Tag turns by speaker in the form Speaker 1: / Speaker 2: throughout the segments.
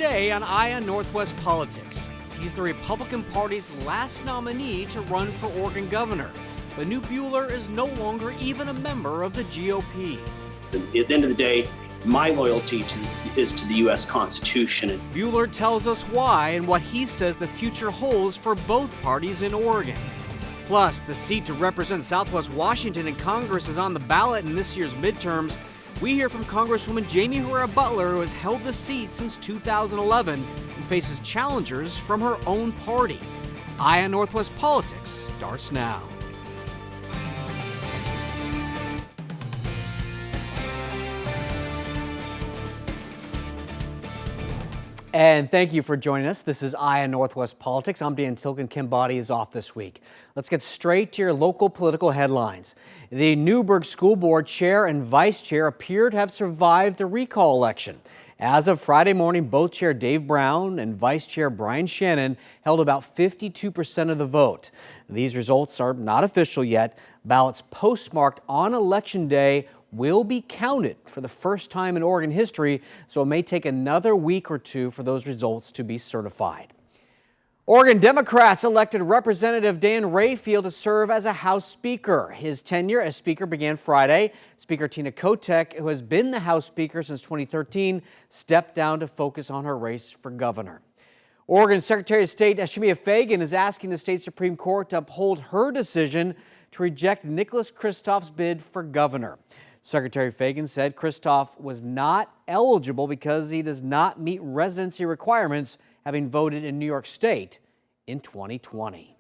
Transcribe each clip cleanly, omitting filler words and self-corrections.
Speaker 1: today on Eye on Northwest Politics. He's the Republican Party's last nominee to run for Oregon governor. But Knute Buehler is no longer even a member of the GOP.
Speaker 2: At the end of the day, my loyalty is to the U.S. Constitution.
Speaker 1: Buehler tells us why and what he says the future holds for both parties in Oregon. Plus, the seat to represent Southwest Washington in Congress is on the ballot in this year's midterms. We hear from Congresswoman JAIME HERRERA-BEUTLER, who has held the seat since 2011 and faces challengers from her own party. Eye on Northwest Politics starts now. And thank you for joining us. This is Eye on Northwest Politics. I'm Dan Tilken. Kim Boddy is off this week. Let's get straight to your local political headlines. The NEWBERG School Board Chair and Vice Chair appear to have survived the recall election. As of Friday morning, both Chair Dave Brown and Vice Chair Brian Shannon held about 52% of the vote. These results are not official yet. Ballots postmarked on Election Day will be counted for the first time in Oregon history, so it may take another week or two for those results to be certified. Oregon Democrats elected Representative Dan Rayfield to serve as a House Speaker. His tenure as Speaker began Friday. Speaker Tina Kotek, who has been the House Speaker since 2013, stepped down to focus on her race for governor. Oregon Secretary of State Shemia Fagan is asking the state Supreme Court to uphold her decision to reject Nicholas Kristof's bid for governor. Secretary Fagan said Kristof was not eligible because he does not meet residency requirements, having voted in New York State in 2020.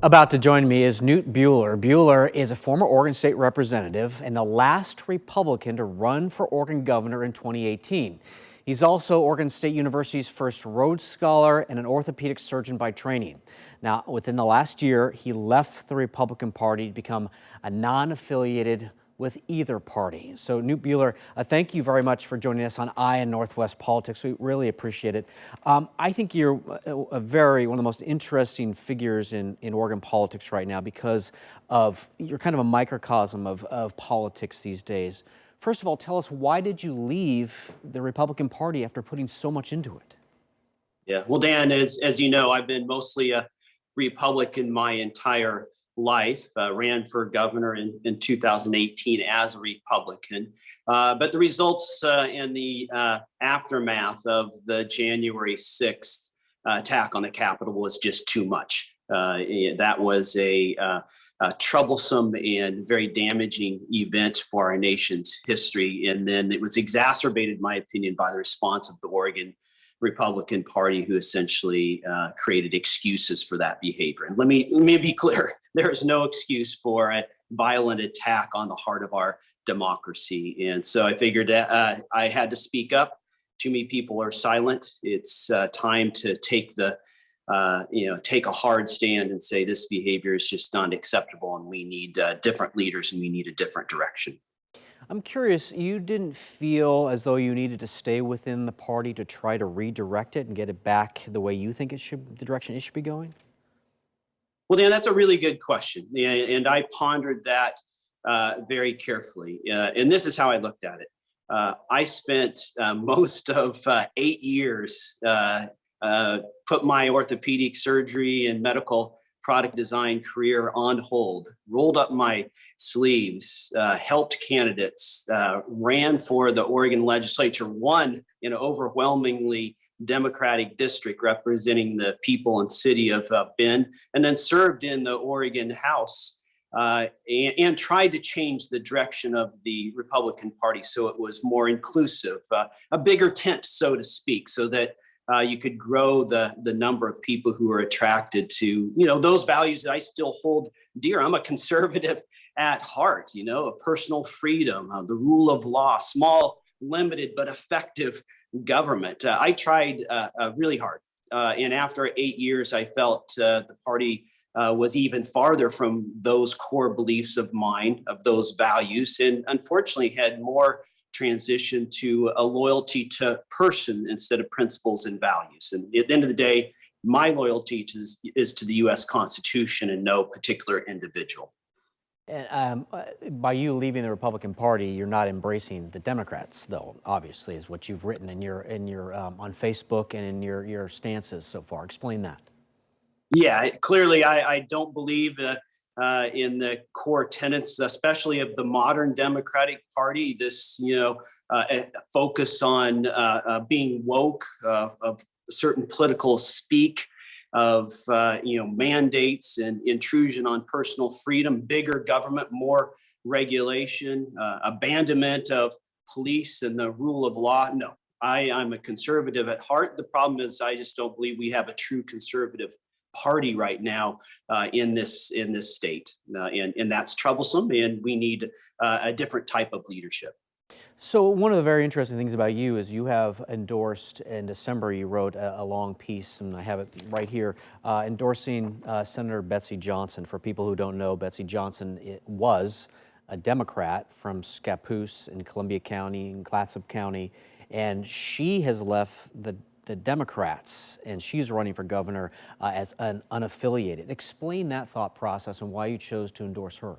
Speaker 1: About to join me is Knute Buehler. Buehler is a former Oregon State representative and the last Republican to run for Oregon governor in 2018. He's also Oregon State University's first Rhodes Scholar and an orthopedic surgeon by training. Now, within the last year, he left the Republican Party to become a non-affiliated with either party. So, Knute Buehler, thank you very much for joining us on Eye on Northwest Politics. We really appreciate it. I think you're one of the most interesting figures in Oregon politics right now because you're kind of a microcosm of politics these days. First of all, tell us, why did you leave the Republican Party after putting so much into it?
Speaker 2: Yeah, well, Dan, as you know, I've been mostly a Republican my entire life. Ran for governor in 2018 as a Republican. But the results and the aftermath of the January 6th attack on the Capitol was just too much. That was a troublesome and very damaging event for our nation's history. And then it was exacerbated, in my opinion, by the response of the Oregon Republican Party, who essentially created excuses for that behavior. And let me be clear, there is no excuse for a violent attack on the heart of our democracy. And so I figured I had to speak up. Too many people are silent. It's time to take take a hard stand and say this behavior is just not acceptable, and we need different leaders and we need a different direction.
Speaker 1: I'm curious, you didn't feel as though you needed to stay within the party to try to redirect it and get it back the way you think the direction it should be going?
Speaker 2: Well, Dan, that's a really good question. And I pondered that very carefully. And this is how I looked at it. I spent most of 8 years put my orthopedic surgery and medical product design career on hold, rolled up my sleeves, helped candidates, ran for the Oregon legislature, won in an overwhelmingly Democratic district representing the people and city of Bend, and then served in the Oregon House and tried to change the direction of the Republican Party so it was more inclusive, a bigger tent, so to speak, so that you could grow the number of people who are attracted to, those values that I still hold dear. I'm a conservative at heart, a personal freedom, the rule of law, small, limited, but effective government. I tried really hard. And after 8 years, I felt the party was even farther from those core beliefs of mine, of those values, and unfortunately had more transition to a loyalty to person instead of principles and values. And at the end of the day, my loyalty is to the U.S. Constitution and no particular individual.
Speaker 1: And, by you leaving the Republican Party, you're not embracing the Democrats, though. Obviously, is what you've written in your on Facebook and in your stances so far. Explain that.
Speaker 2: Yeah, clearly, I don't believe in the core tenets, especially of the modern Democratic Party. This, focus on being woke, of certain political speak, of mandates and intrusion on personal freedom, bigger government, more regulation, abandonment of police and the rule of law. No, I'm a conservative at heart. The problem is I just don't believe we have a true conservative party right now in this state, and that's troublesome. And we need a different type of leadership.
Speaker 1: So one of the very interesting things about you is you have endorsed in December. You wrote a long piece, and I have it right here, endorsing Senator Betsy Johnson. For people who don't know, Betsy Johnson was a Democrat from Scappoose in Columbia County and Clatsop County, and she has left the Democrats, and she's running for governor as an unaffiliated. Explain that thought process and why you chose to endorse her.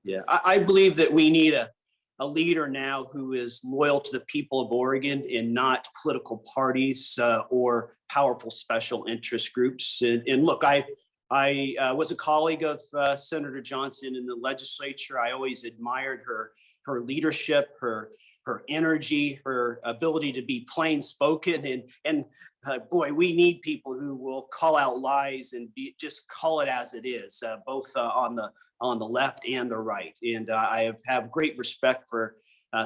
Speaker 2: Yeah, I believe that we need a leader now who is loyal to the people of Oregon and not political parties or powerful special interest groups. And look, I was a colleague of Senator Johnson in the legislature. I always admired her leadership, her energy, her ability to be plain spoken, and boy, we need people who will call out lies and just call it as it is, both on the left and the right. And I have great respect for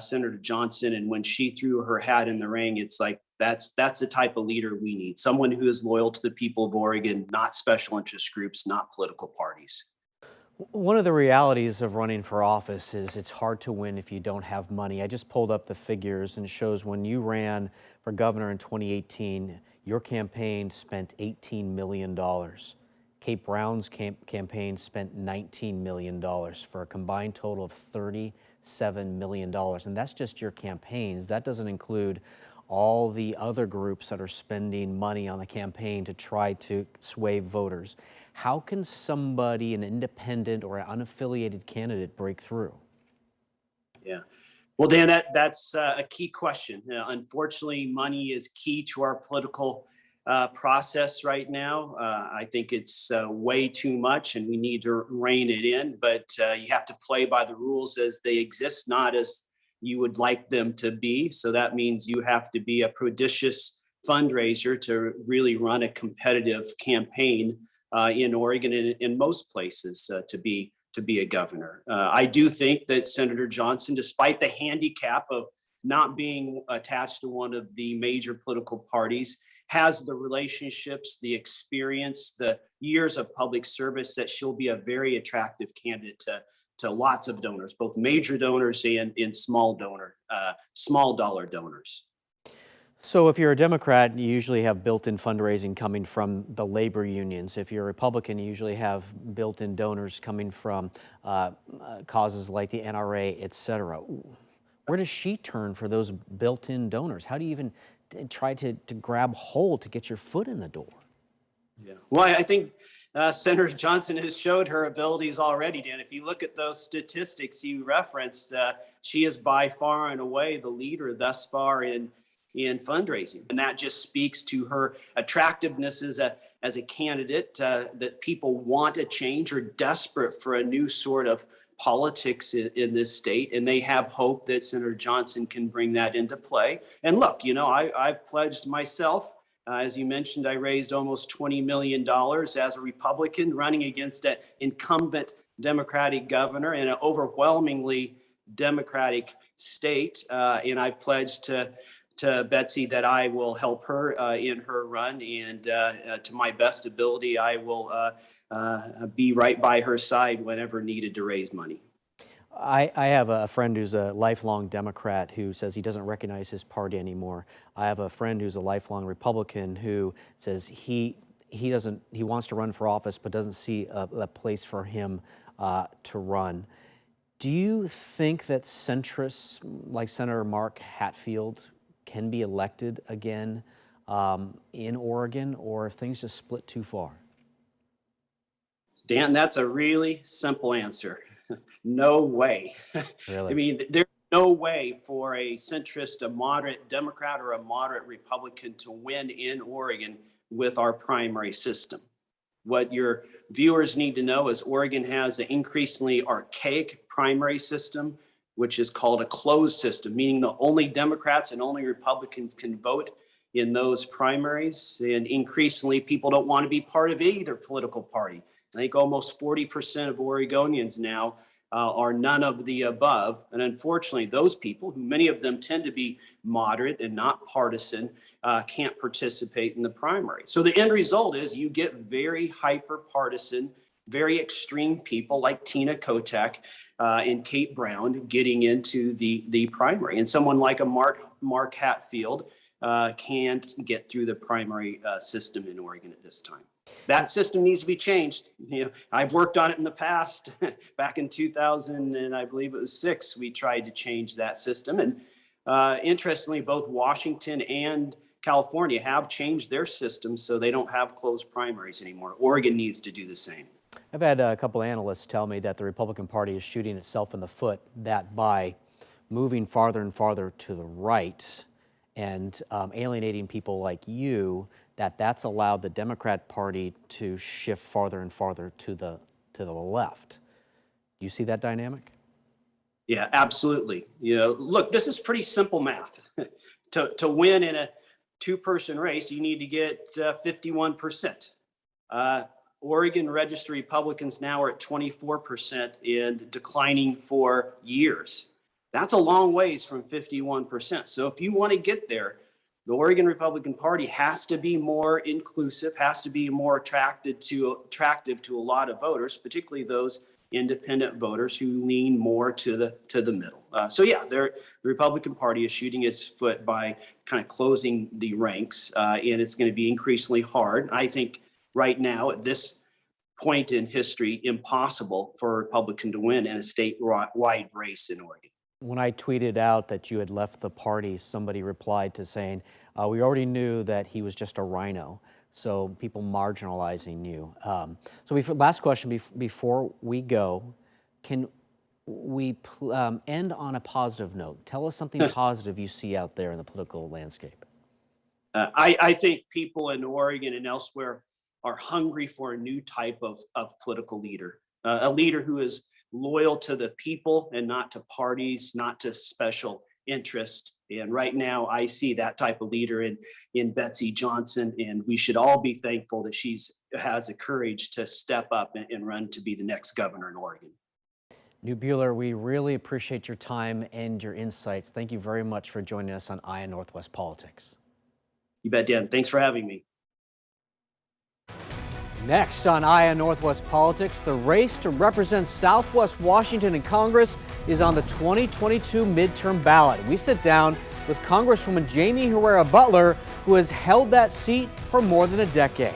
Speaker 2: Senator Johnson. And when she threw her hat in the ring, it's like that's the type of leader we need. Someone who is loyal to the people of Oregon, not special interest groups, not political parties.
Speaker 1: One of the realities of running for office is it's hard to win if you don't have money. I just pulled up the figures, and it shows when you ran for governor in 2018, your campaign spent $18 million. Kate Brown's campaign spent $19 million for a combined total of $37 million. And that's just your campaigns. That doesn't include all the other groups that are spending money on the campaign to try to sway voters. How can somebody, an independent or an unaffiliated candidate, break through?
Speaker 2: Yeah. Well, Dan, that's a key question. Unfortunately, money is key to our political process right now. I think it's way too much, and we need to rein it in. But you have to play by the rules as they exist, not as you would like them to be. So that means you have to be a prodigious fundraiser to really run a competitive campaign in Oregon and in most places to be a governor. I do think that Senator Johnson, despite the handicap of not being attached to one of the major political parties, has the relationships, the experience, the years of public service that she'll be a very attractive candidate to lots of donors, both major donors and small dollar donors.
Speaker 1: So if you're a Democrat, you usually have built-in fundraising coming from the labor unions. If you're a Republican, you usually have built-in donors coming from causes like the NRA, et cetera. Where does she turn for those built-in donors? How do you even try to grab hold to get your foot in the door?
Speaker 2: Yeah. Well, I think Senator Johnson has showed her abilities already, Dan. If you look at those statistics you referenced, she is by far and away the leader thus far in fundraising. And that just speaks to her attractiveness as a candidate, that people want a change or desperate for a new sort of politics in this state. And they have hope that Senator Johnson can bring that into play. And look, I've pledged myself, as you mentioned, I raised almost $20 million as a Republican running against an incumbent Democratic governor in an overwhelmingly Democratic state. And I pledged to Betsy that I will help her in her run, and to my best ability, I will be right by her side whenever needed to raise money.
Speaker 1: I have a friend who's a lifelong Democrat who says he doesn't recognize his party anymore. I have a friend who's a lifelong Republican who says he wants to run for office but doesn't see a place for him to run. Do you think that centrists like Senator Mark Hatfield can be elected again in Oregon, or if things just split too far?
Speaker 2: Dan, that's a really simple answer. No way.
Speaker 1: Really?
Speaker 2: I mean, there's no way for a centrist, a moderate Democrat, or a moderate Republican to win in Oregon with our primary system. What your viewers need to know is Oregon has an increasingly archaic primary system, which is called a closed system, meaning the only Democrats and only Republicans can vote in those primaries. And increasingly, people don't want to be part of either political party. I think almost 40% of Oregonians now are none of the above. And unfortunately, those people, who many of them tend to be moderate and not partisan, can't participate in the primary. So the end result is you get very hyper-partisan, very extreme people like Tina Kotek and Kate Brown getting into the primary. And someone like a Mark Hatfield can't get through the primary system in Oregon at this time. That system needs to be changed. You know, I've worked on it in the past. Back in 2000, and I believe it was 6, we tried to change that system. And interestingly, both Washington and California have changed their systems so they don't have closed primaries anymore. Oregon needs to do the same.
Speaker 1: I've had a couple analysts tell me that the Republican Party is shooting itself in the foot, that by moving farther and farther to the right and alienating people like you, that's allowed the Democrat Party to shift farther and farther to the left. Do you see that dynamic?
Speaker 2: Yeah, absolutely. You know, look, this is pretty simple math. To win in a two-person race, you need to get 51%. Oregon registered Republicans now are at 24% and declining for years. That's a long ways from 51%. So if you want to get there, the Oregon Republican Party has to be more inclusive, has to be more attractive to a lot of voters, particularly those independent voters who lean more to the middle. So yeah, the Republican Party is shooting its foot by kind of closing the ranks, and it's going to be increasingly hard. I think right now, at this point in history, impossible for a Republican to win in a statewide race in Oregon.
Speaker 1: When I tweeted out that you had left the party, somebody replied to saying, we already knew that he was just a rhino, so people marginalizing you. Last question before we go, can we end on a positive note? Tell us something positive you see out there in the political landscape.
Speaker 2: I think people in Oregon and elsewhere are hungry for a new type of political leader, a leader who is loyal to the people and not to parties, not to special interest. And right now I see that type of leader in Betsy Johnson, and we should all be thankful that she has the courage to step up and run to be the next governor in Oregon.
Speaker 1: Knute Buehler, we really appreciate your time and your insights. Thank you very much for joining us on Eye on Northwest Politics.
Speaker 2: You bet, Dan. Thanks for having me.
Speaker 1: Next on Eye on Northwest Politics, the race to represent Southwest Washington in Congress is on the 2022 midterm ballot. We sit down with Congresswoman JAIME Herrera-Beutler, who has held that seat for more than a decade.